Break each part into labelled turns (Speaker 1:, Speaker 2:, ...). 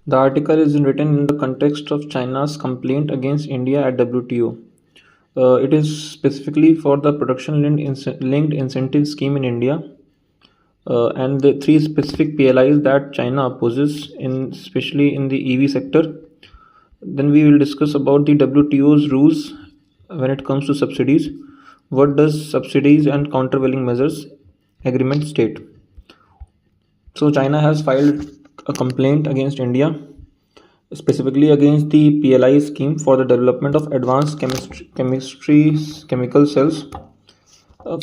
Speaker 1: The article is written in the context of China's complaint against India at WTO. It is specifically for the production-linked incentive scheme in India, and the three specific PLIs that China opposes, especially in the EV sector. Then we will discuss about the WTO's rules when it comes to subsidies. What does subsidies and countervailing measures agreement state? So China has filed a complaint against India, specifically against the PLI scheme for the development of advanced chemical cells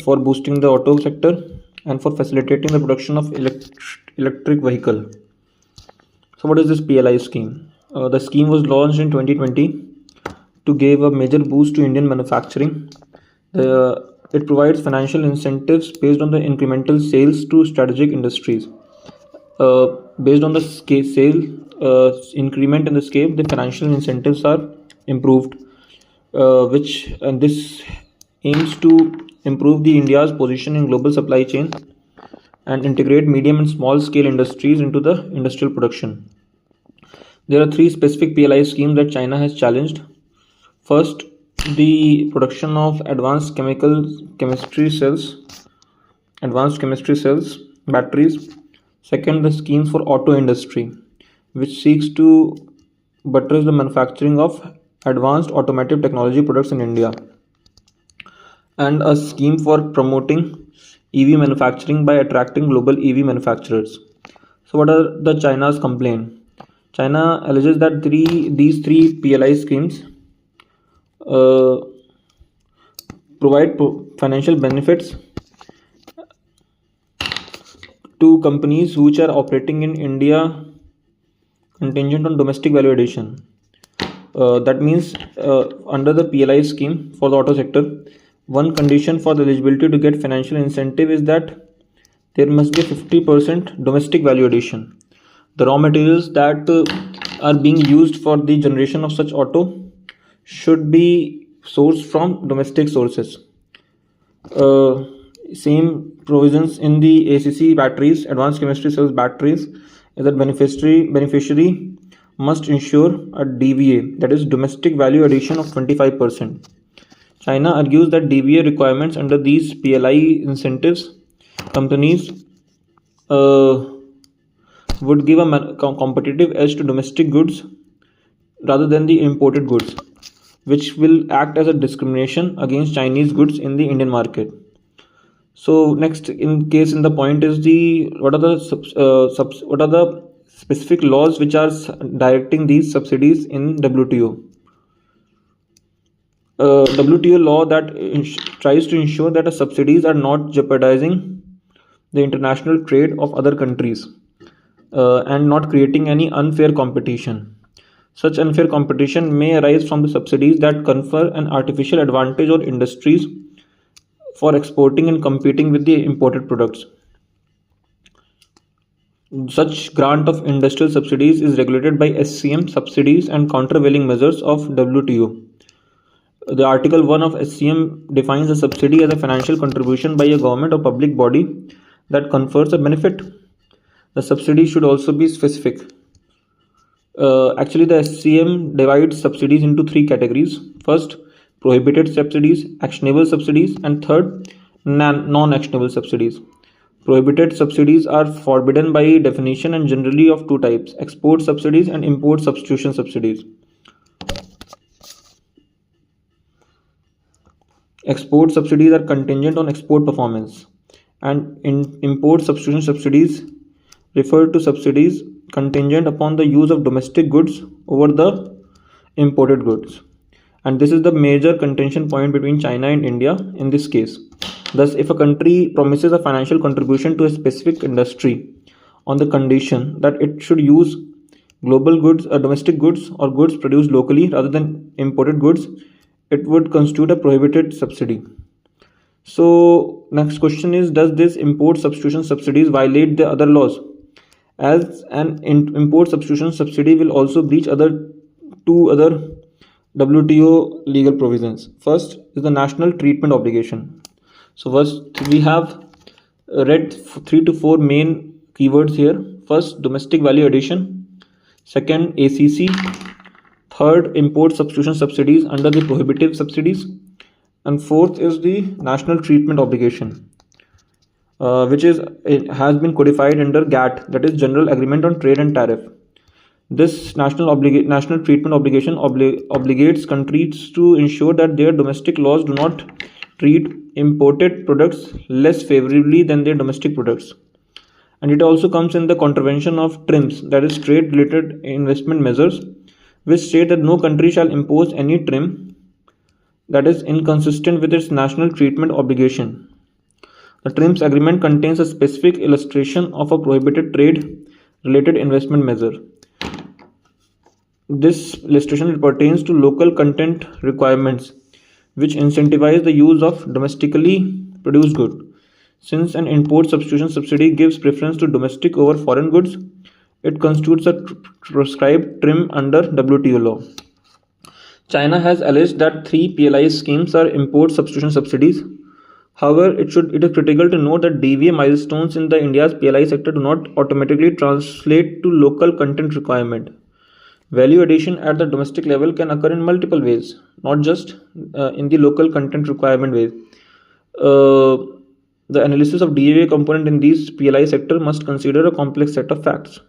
Speaker 1: for boosting the auto sector and for facilitating the production of electric vehicle. So what is this PLI scheme? The scheme was launched in 2020 to give a major boost to Indian manufacturing. It provides financial incentives based on the incremental sales to strategic industries. Based on the sale increment in the scale, the financial incentives are improved, this aims to improve the India's position in global supply chain and integrate medium and small scale industries into the industrial production. There are three specific PLI schemes that China has challenged. First, the production of advanced chemistry cells, batteries. Second, the schemes for auto industry, which seeks to buttress the manufacturing of advanced automotive technology products in India. And a scheme for promoting EV manufacturing by attracting global EV manufacturers. So what are the China's complaint? China alleges that these three PLI schemes provide financial benefits to companies which are operating in India contingent on domestic value addition. That means under the PLI scheme for the auto sector, one condition for the eligibility to get financial incentive is that there must be 50% domestic value addition. The raw materials that are being used for the generation of such auto should be sourced from domestic sources. Same provisions in the ACC batteries, advanced chemistry cells batteries, is that beneficiary must ensure a DVA, that is domestic value addition of 25%. China argues that DVA requirements under these PLI incentives companies would give a competitive edge to domestic goods rather than the imported goods, which will act as a discrimination against Chinese goods in the Indian market. So next in the point is what are the specific laws which are directing these subsidies in WTO. WTO law that tries to ensure that the subsidies are not jeopardizing the international trade of other countries and not creating any unfair competition. Such unfair competition may arise from the subsidies that confer an artificial advantage on industries for exporting and competing with the imported products. Such grant of industrial subsidies is regulated by SCM, Subsidies and Countervailing Measures of WTO. The Article 1 of SCM defines a subsidy as a financial contribution by a government or public body that confers a benefit. The subsidy should also be specific. Actually, the SCM divides subsidies into three categories. First, prohibited subsidies, actionable subsidies, and third, non-actionable subsidies. Prohibited subsidies are forbidden by definition and generally of two types: export subsidies and import substitution subsidies. Export subsidies are contingent on export performance, and import substitution subsidies refer to subsidies contingent upon the use of domestic goods over the imported goods. And this is the major contention point between China and India in this case. Thus, if a country promises a financial contribution to a specific industry on the condition that it should use global goods, domestic goods, or goods produced locally rather than imported goods, it would constitute a prohibited subsidy. So next question is, does this import substitution subsidies violate the other laws? As an import substitution subsidy will also breach two other WTO legal provisions. First is the national treatment obligation. So first we have read 3 to 4 main keywords here. First, domestic value addition. Second, ACC. Third, import substitution subsidies under the prohibitive subsidies. And fourth is the national treatment obligation, which has been codified under GATT, that is General Agreement on Trade and Tariff. This national treatment obligation obligates countries to ensure that their domestic laws do not treat imported products less favorably than their domestic products. And it also comes in the contravention of TRIMS, that is trade related investment measures, which state that no country shall impose any trim that is inconsistent with its national treatment obligation. The TRIMS agreement contains a specific illustration of a prohibited trade related investment measure. This illustration pertains to local content requirements, which incentivize the use of domestically produced goods. Since an import substitution subsidy gives preference to domestic over foreign goods, it constitutes a prescribed trim under WTO law. China has alleged that 3 PLI schemes are import substitution subsidies. However, it is critical to note that DVA milestones in the India's PLI sector do not automatically translate to local content requirement. Value addition at the domestic level can occur in multiple ways, not just in the local content requirement way. The analysis of DVA component in these PLI sector must consider a complex set of facts.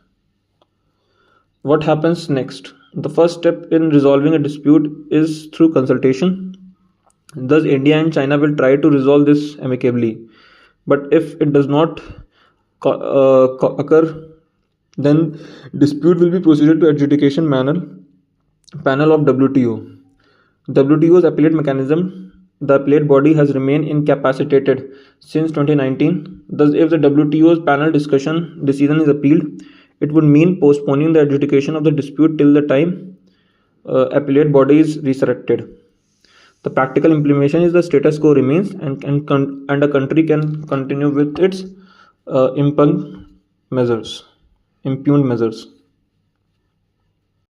Speaker 1: What happens next? The first step in resolving a dispute is through consultation. Thus, India and China will try to resolve this amicably. But if it does not occur, then dispute will be proceeded to adjudication panel of WTO. WTO's appellate mechanism, the appellate body has remained incapacitated since 2019. Thus, if the WTO's panel decision is appealed, it would mean postponing the adjudication of the dispute till the time appellate body is resurrected. The practical implementation is the status quo remains, and a country can continue with its impugned measures.